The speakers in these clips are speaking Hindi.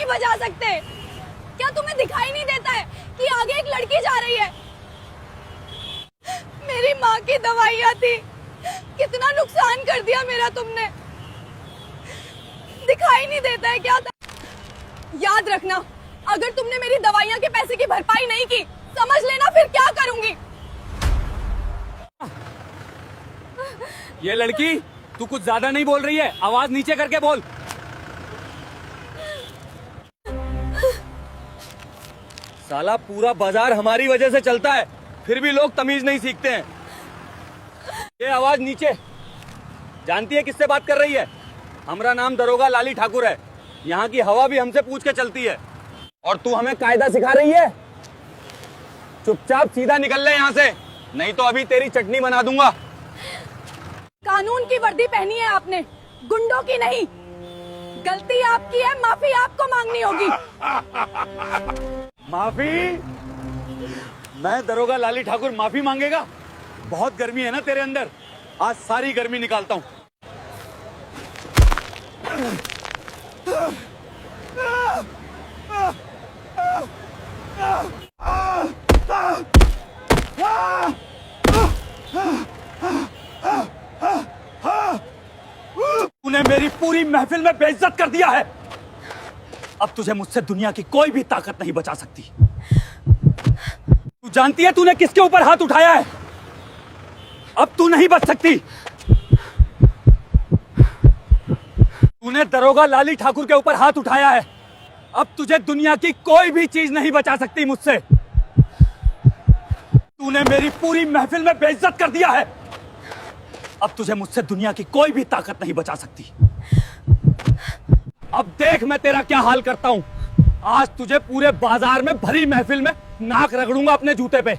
बजा सकते? क्या तुम्हें दिखाई नहीं देता है कि आगे एक लड़की जा रही है? मेरी माँ की दवाइयाँ थी, कितना नुकसान कर दिया मेरा तुमने। दिखाई नहीं देता है क्या? याद रखना, अगर तुमने मेरी दवाइयाँ के पैसे की भरपाई नहीं की, समझ लेना फिर क्या करूंगी। ये लड़की, तू कुछ ज्यादा नहीं बोल रही है? आवाज नीचे करके बोल। साला पूरा बाजार हमारी वजह से चलता है, फिर भी लोग तमीज नहीं सीखते हैं। ये आवाज नीचे। जानती है किससे बात कर रही है? हमारा नाम दरोगा लाली ठाकुर है। यहाँ की हवा भी हमसे पूछ के चलती है, और तू हमें कायदा सिखा रही है? चुपचाप सीधा निकल ले यहाँ से, नहीं तो अभी तेरी चटनी बना दूंगा। कानून की वर्दी पहनी है आपने, गुंडों की नहीं। गलती आपकी है, माफी आपको मांगनी होगी। माफी? मैं दरोगा लाली ठाकुर माफी मांगेगा? बहुत गर्मी है ना तेरे अंदर, आज सारी गर्मी निकालता हूँ। तूने मेरी पूरी महफिल में बेइज्जत कर दिया है। अब तुझे मुझसे दुनिया की कोई भी ताकत नहीं बचा सकती। तू जानती है तूने किसके ऊपर हाथ उठाया है? अब तू नहीं बच सकती। तूने दरोगा लाली ठाकुर के ऊपर हाथ उठाया है। अब तुझे दुनिया की कोई भी चीज नहीं बचा सकती मुझसे। तूने मेरी पूरी महफिल में बेइज्जत कर दिया है। अब तुझे मुझसे दुनिया की कोई भी ताकत नहीं बचा सकती। अब देख मैं तेरा क्या हाल करता हूं। आज तुझे पूरे बाजार में भरी महफिल में नाक रगड़ूंगा अपने जूते पे।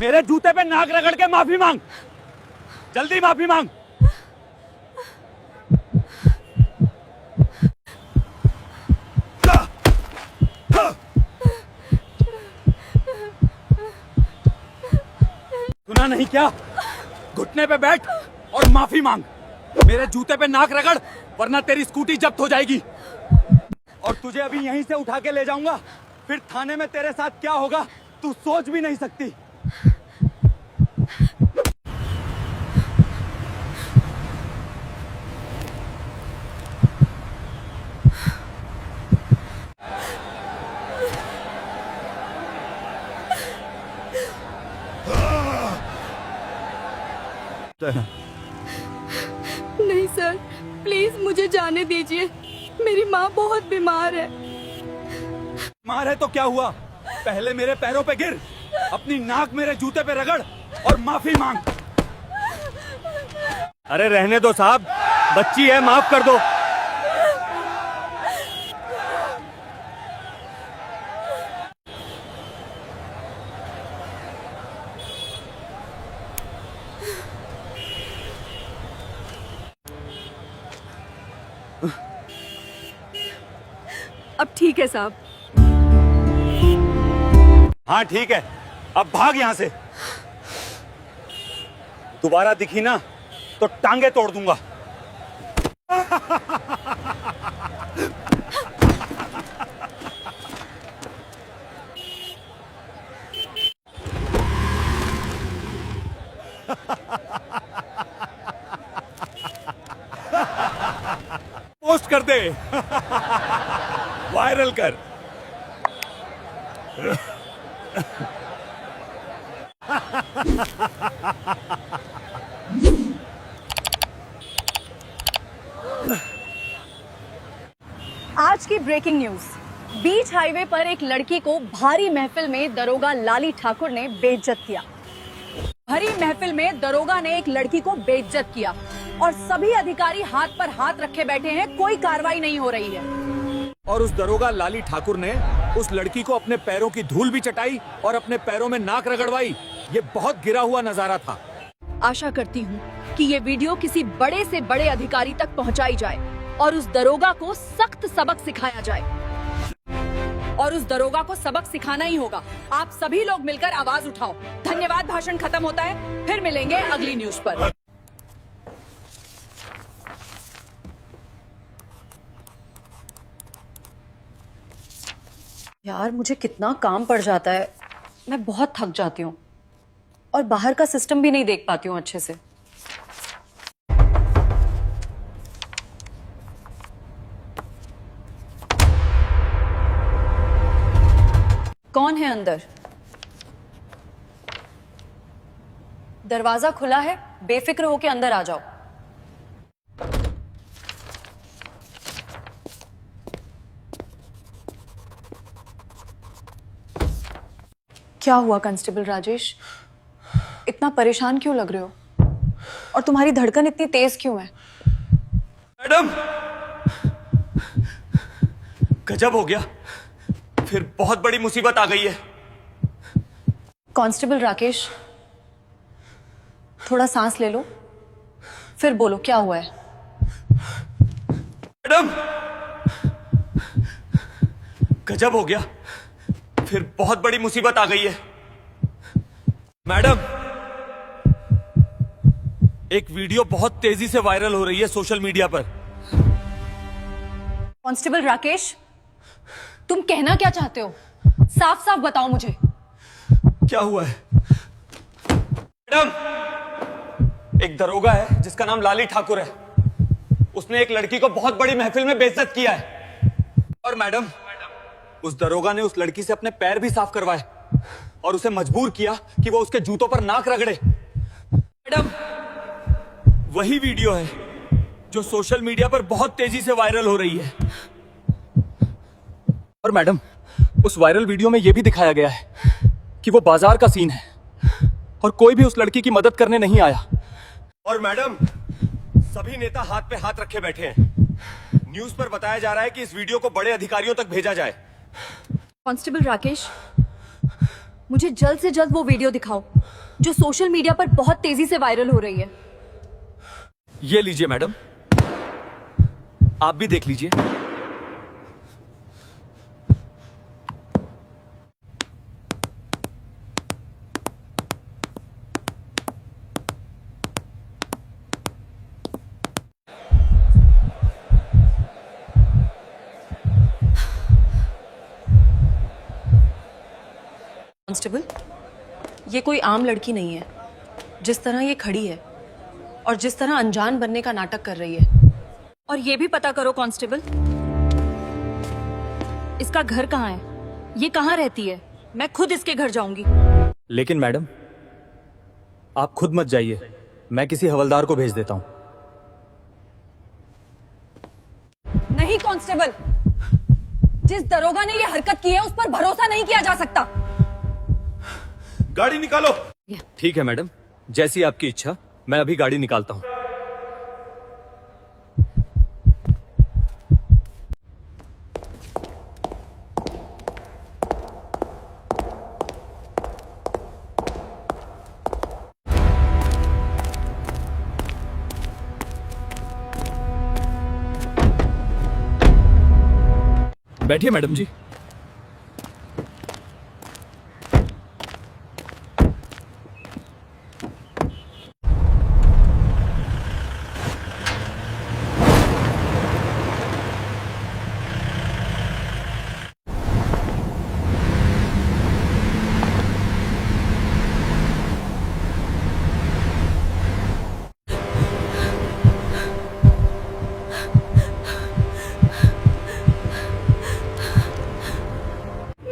मेरे जूते पे नाक रगड़ के माफी मांग, जल्दी माफी मांग। सुना नहीं क्या? घुटने पे बैठ और माफी मांग। मेरे जूते पे नाक रगड़, वरना तेरी स्कूटी जब्त हो जाएगी। और तुझे अभी यहीं से उठा के ले जाऊंगा, फिर थाने में तेरे साथ क्या होगा तू सोच भी नहीं सकती। नहीं सर, प्लीज मुझे जाने दीजिए। मेरी माँ बहुत बीमार है। बीमार है तो क्या हुआ? पहले मेरे पैरों पे गिर, अपनी नाक मेरे जूते पे रगड़ और माफी मांग। अरे रहने दो साहब, बच्ची है, माफ कर दो। अब ठीक है साहब। हाँ ठीक है, अब भाग यहां से। दोबारा दिखी ना तो टांगे तोड़ दूंगा। पोस्ट कर दे, वायरल कर। आज की ब्रेकिंग न्यूज। बीच हाईवे पर एक लड़की को भारी महफिल में दरोगा लाली ठाकुर ने बेइज्जत किया। भरी महफिल में दरोगा ने एक लड़की को बेइज्जत किया और सभी अधिकारी हाथ पर हाथ रखे बैठे हैं, कोई कार्रवाई नहीं हो रही है। और उस दरोगा लाली ठाकुर ने उस लड़की को अपने पैरों की धूल भी चटाई और अपने पैरों में नाक रगड़वाई। ये बहुत गिरा हुआ नजारा था। आशा करती हूँ कि ये वीडियो किसी बड़े से बड़े अधिकारी तक पहुँचाई जाए और उस दरोगा को सख्त सबक सिखाया जाए। और उस दरोगा को सबक सिखाना ही होगा। आप सभी लोग मिलकर आवाज उठाओ। धन्यवाद। भाषण खत्म होता है, फिर मिलेंगे अगली न्यूज पर। यार मुझे कितना काम पड़ जाता है, मैं बहुत थक जाती हूँ और बाहर का सिस्टम भी नहीं देख पाती हूँ अच्छे से। कौन है अंदर? दरवाजा खुला है, बेफिक्र होके अंदर आ जाओ। क्या हुआ कांस्टेबल राजेश? इतना परेशान क्यों लग रहे हो? और तुम्हारी धड़कन इतनी तेज क्यों है? मैडम, गजब हो गया, फिर बहुत बड़ी मुसीबत आ गई है। कांस्टेबल राकेश, थोड़ा सांस ले लो, फिर बोलो क्या हुआ है। मैडम, गजब हो गया, फिर बहुत बड़ी मुसीबत आ गई है। मैडम, एक वीडियो बहुत तेजी से वायरल हो रही है सोशल मीडिया पर। कांस्टेबल राकेश, तुम कहना क्या चाहते हो? साफ साफ बताओ मुझे। क्या हुआ है? मैडम, एक दरोगा है जिसका नाम लाली ठाकुर है। उसने एक लड़की को बहुत बड़ी महफिल में बेइज्जत किया है। और मैडम, उस दरोगा ने उस लड़की से अपने पैर भी साफ करवाए और उसे मजबूर किया कि वो उसके जूतों पर नाक रगड़े। मैडम, वही वीडियो है जो सोशल मीडिया पर बहुत तेजी से वायरल हो रही है। और मैडम, उस वायरल वीडियो में यह भी दिखाया गया है कि वो बाजार का सीन है और कोई भी उस लड़की की मदद करने नहीं आया। और मैडम, सभी नेता हाथ पे हाथ रखे बैठे हैं। न्यूज पर बताया जा रहा है कि इस वीडियो को बड़े अधिकारियों तक भेजा जाए। कांस्टेबल राकेश, मुझे जल्द से जल्द वो वीडियो दिखाओ जो सोशल मीडिया पर बहुत तेजी से वायरल हो रही है। ये लीजिए मैडम, आप भी देख लीजिए। कांस्टेबल, ये कोई आम लड़की नहीं है। जिस तरह ये खड़ी है और जिस तरह अनजान बनने का नाटक कर रही है। और ये भी पता करो कांस्टेबल, इसका घर कहाँ है, ये कहाँ रहती है। मैं खुद इसके घर जाऊंगी। लेकिन मैडम, आप खुद मत जाइए, मैं किसी हवलदार को भेज देता हूं। नहीं कांस्टेबल, जिस दरोगा ने ये हरकत की है उस पर भरोसा नहीं किया जा सकता। गाड़ी निकालो। ठीक है मैडम, जैसी आपकी इच्छा, मैं अभी गाड़ी निकालता हूं। बैठिए मैडम जी।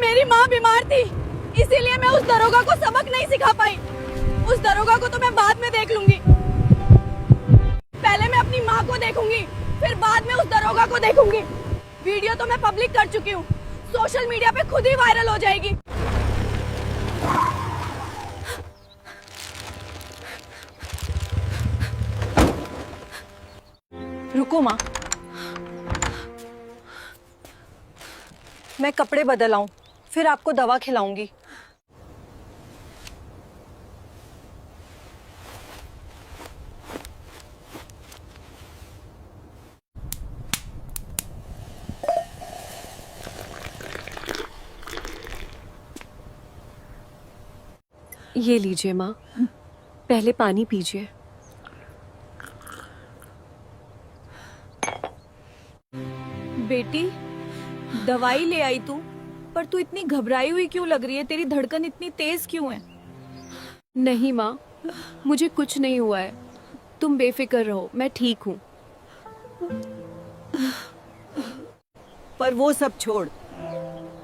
मेरी माँ बीमार थी, इसीलिए मैं उस दरोगा को सबक नहीं सिखा पाई। उस दरोगा को तो मैं बाद में देख लूंगी। पहले मैं अपनी माँ को देखूंगी, फिर बाद में उस दरोगा को देखूंगी। वीडियो तो मैं पब्लिक कर चुकी हूँ, सोशल मीडिया पे खुद ही वायरल हो जाएगी। रुको माँ, मैं कपड़े बदल आऊं, फिर आपको दवा खिलाऊंगी। ये लीजिए माँ, पहले पानी पीजिए। बेटी, दवाई ले आई तू, पर तू इतनी घबराई हुई क्यों लग रही है? तेरी धड़कन इतनी तेज क्यों है? नहीं माँ, मुझे कुछ नहीं हुआ है। तुम बेफिक्र रहो, मैं ठीक हूँ। पर वो सब छोड़,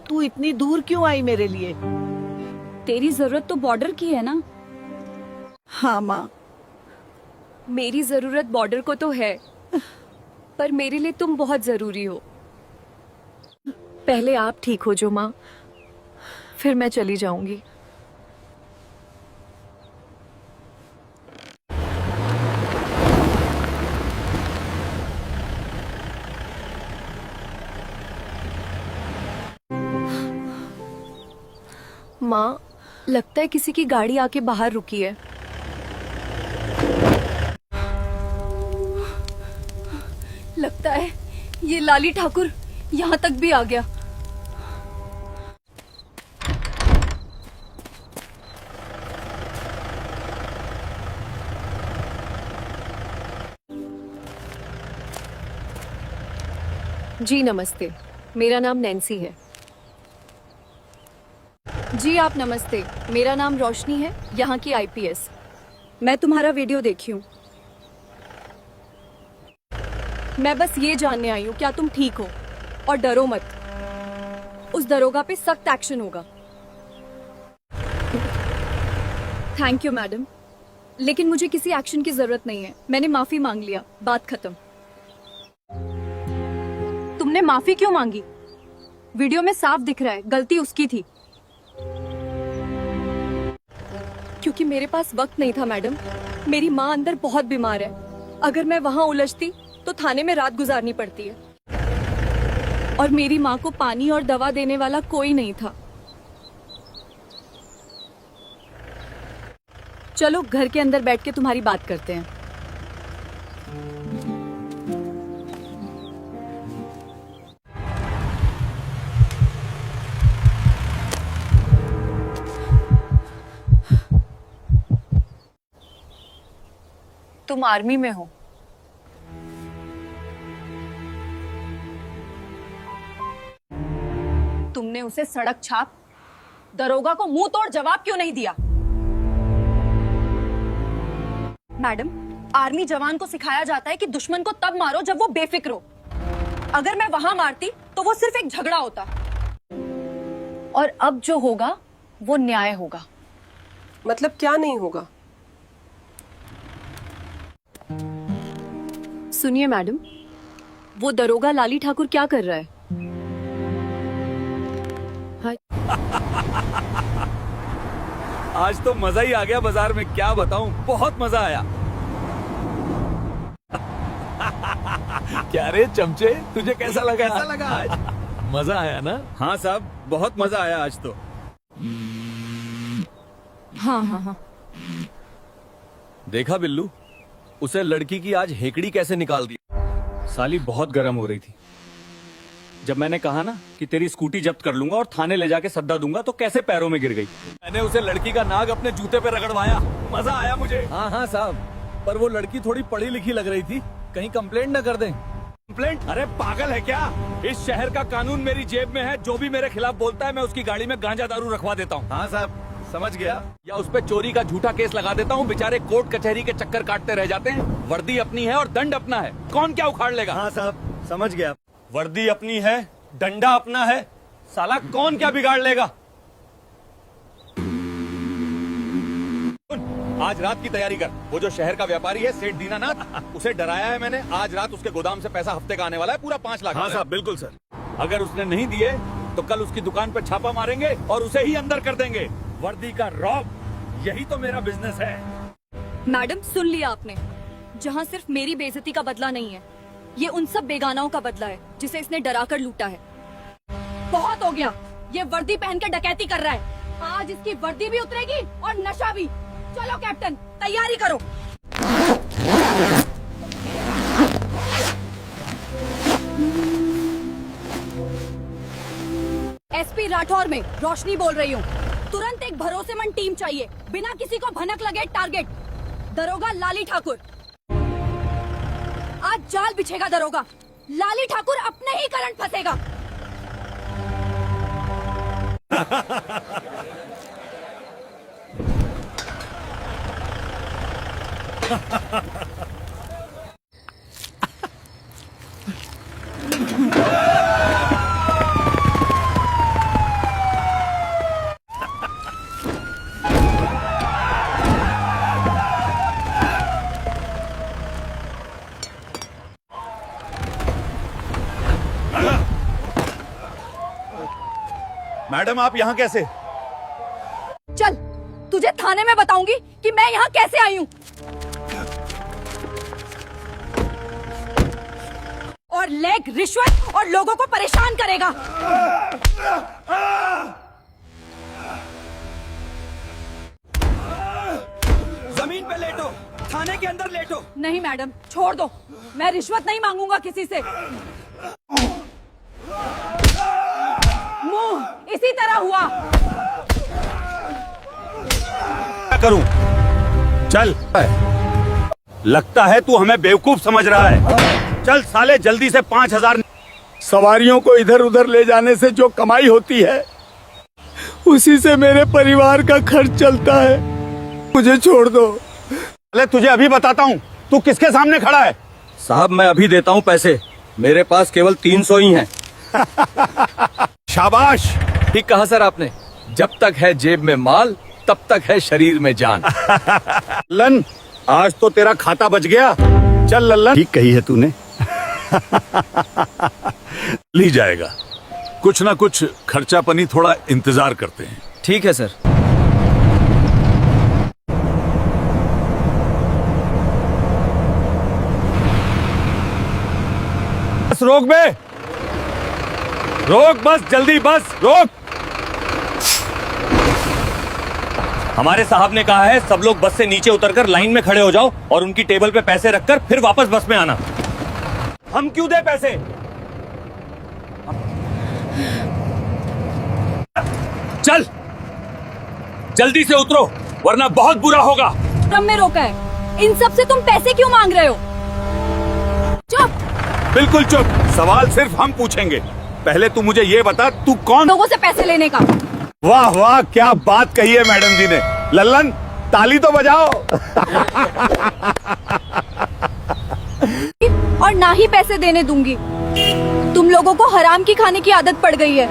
तू इतनी दूर क्यों आई मेरे लिए? तेरी जरूरत तो बॉर्डर की है ना? हाँ माँ, मेरी जरूरत बॉर्डर को तो है, पर मेरे लिए तुम बहुत जरूरी हो। पहले आप ठीक हो जो माँ, फिर मैं चली जाऊंगी। माँ, लगता है किसी की गाड़ी आके बाहर रुकी है। लगता है ये लाली ठाकुर यहाँ तक भी आ गया। जी नमस्ते, मेरा नाम नैन्सी है। जी आप नमस्ते, मेरा नाम रोशनी है, यहाँ की आईपीएस। मैं तुम्हारा वीडियो देखी हूँ। मैं बस ये जानने आई हूँ क्या तुम ठीक हो, और डरो मत, उस दरोगा पे सख्त एक्शन होगा। थैंक यू मैडम, लेकिन मुझे किसी एक्शन की जरूरत नहीं है। मैंने माफी मांग लिया, बात खत्म। तुमने माफी क्यों मांगी? वीडियो में साफ दिख रहा है गलती उसकी थी। क्योंकि मेरे पास वक्त नहीं था मैडम। मेरी माँ अंदर बहुत बीमार है। अगर मैं वहाँ उलझती तो थाने में रात गुजारनी पड़ती है, और मेरी माँ को पानी और दवा देने वाला कोई नहीं था। चलो घर के अंदर बैठ के तुम्हारी बात करते हैं। तुम आर्मी में हो। तुमने उसे सड़क छाप दरोगा को मुंह तोड़ जवाब क्यों नहीं दिया? मैडम, आर्मी जवान को सिखाया जाता है कि दुश्मन को तब मारो जब वो बेफिक्र हो। अगर मैं वहां मारती तो वो सिर्फ एक झगड़ा होता, और अब जो होगा वो न्याय होगा। मतलब क्या नहीं होगा? सुनिए मैडम, वो दरोगा लाली ठाकुर क्या कर रहा है? आज तो मजा ही आ गया बाजार में, क्या बताऊं, बहुत मजा आया। क्या रे चमचे, तुझे कैसा लगा? आज मजा आया ना? हाँ साहब, बहुत मजा आया आज तो। हाँ। देखा बिल्लू, उसे लड़की की आज हेकड़ी कैसे निकाल दी। साली बहुत गर्म हो रही थी। जब मैंने कहा ना कि तेरी स्कूटी जब्त कर लूंगा और थाने ले जाके सद्दा दूंगा, तो कैसे पैरों में गिर गई। मैंने उसे लड़की का नाग अपने जूते पे रगड़वाया, मजा आया मुझे। हाँ साहब, पर वो लड़की थोड़ी पढ़ी लिखी लग रही थी, कहीं कंप्लेंट न कर दें। कंप्लेंट? अरे पागल है क्या? इस शहर का कानून मेरी जेब में है। जो भी मेरे खिलाफ बोलता है मैं उसकी गाड़ी में गांजा दारू रखवा देता हूँ। हाँ साहब, समझ गया। या उस पे चोरी का झूठा केस लगा देता हूँ। बेचारे कोर्ट कचहरी के चक्कर काटते रह जाते हैं। वर्दी अपनी है और दंड अपना है, कौन क्या उखाड़ लेगा। हाँ साहब, समझ गया। वर्दी अपनी है, डंडा अपना है, साला कौन क्या बिगाड़ लेगा। आज रात की तैयारी कर। वो जो शहर का व्यापारी है सेठ दीनानाथ, उसे डराया है मैंने। आज रात उसके गोदाम से पैसा हफ्ते का आने वाला है, पूरा 5 लाख। हाँ साहब, बिल्कुल सर। अगर उसने नहीं दिए तो कल उसकी दुकान पर छापा मारेंगे और उसे ही अंदर कर देंगे। वर्दी का रौब, यही तो मेरा बिजनेस है। मैडम, सुन लिया आपने। जहाँ सिर्फ मेरी बेइज्जती का बदला नहीं है, ये उन सब बेगानाओं का बदला है जिसे इसने डराकर लूटा है। बहुत हो गया, ये वर्दी पहन के डकैती कर रहा है। आज इसकी वर्दी भी उतरेगी और नशा भी। चलो कैप्टन, तैयारी करो। एसपी राठौर में रोशनी बोल रही हूँ। तुरंत एक भरोसेमंद टीम चाहिए, बिना किसी को भनक लगे। टारगेट दरोगा लाली ठाकुर। आज जाल बिछेगा दरोगा, लाली ठाकुर अपने ही करंट फंसेगा। मैडम आप यहाँ कैसे? चल, तुझे थाने में बताऊंगी कि मैं यहाँ कैसे आई हूँ। और लेग रिश्वत और लोगों को परेशान करेगा। जमीन पे लेटो, थाने के अंदर लेटो। नहीं मैडम, छोड़ दो, मैं रिश्वत नहीं मांगूंगा किसी से। मुंह इसी तरह हुआ। क्या करूं? चल, लगता है तू हमें बेवकूफ समझ रहा है। चल साले जल्दी से 5,000। सवारियों को इधर उधर ले जाने से जो कमाई होती है उसी से मेरे परिवार का खर्च चलता है। मुझे छोड़ दो। अरे तुझे अभी बताता हूँ, तू किसके सामने खड़ा है? साहब मैं अभी देता हूँ पैसे, मेरे पास केवल 300 ही हैं। शाबाश। ठीक कहा सर आपने, जब तक है जेब में माल तब तक है शरीर में जान। लल्लन, आज तो तेरा खाता बच गया। चल लल्लन। ठीक कही है तूने। ली जाएगा, कुछ ना कुछ खर्चा पानी थोड़ा इंतजार करते हैं। ठीक है सर। बस रोक बे, रोक, बस जल्दी, बस रोक। हमारे साहब ने कहा है सब लोग बस से नीचे उतरकर लाइन में खड़े हो जाओ और उनकी टेबल पे पैसे रखकर फिर वापस बस में आना। हम क्यों दे पैसे? चल जल्दी से उतरो वरना बहुत बुरा होगा। ड्रम में रोका है, इन सब से तुम पैसे क्यों मांग रहे हो? चुप। बिल्कुल चुप, सवाल सिर्फ हम पूछेंगे। पहले तू मुझे ये बता, तू कौन? लोगों से पैसे लेने का। वाह वाह, क्या बात कही है मैडम जी ने। लल्लन, ताली तो बजाओ। और ना ही पैसे देने दूंगी। तुम लोगों को हराम की खाने की आदत पड़ गई है।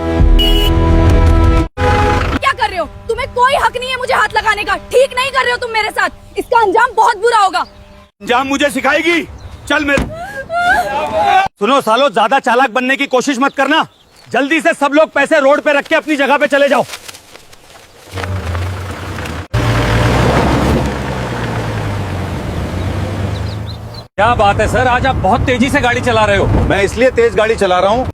क्या कर रहे हो? तुम्हें कोई हक नहीं है मुझे हाथ लगाने का। ठीक नहीं कर रहे हो तुम मेरे साथ। इसका अंजाम बहुत बुरा होगा। अंजाम मुझे सिखाएगी? चल मेरे। सुनो सालो, ज्यादा चालाक बनने की कोशिश मत करना। जल्दी से सब लोग पैसे रोड पे रख के अपनी जगह पे चले जाओ। क्या बात है सर, आज आप बहुत तेजी से गाड़ी चला रहे हो। मैं इसलिए तेज गाड़ी चला रहा हूँ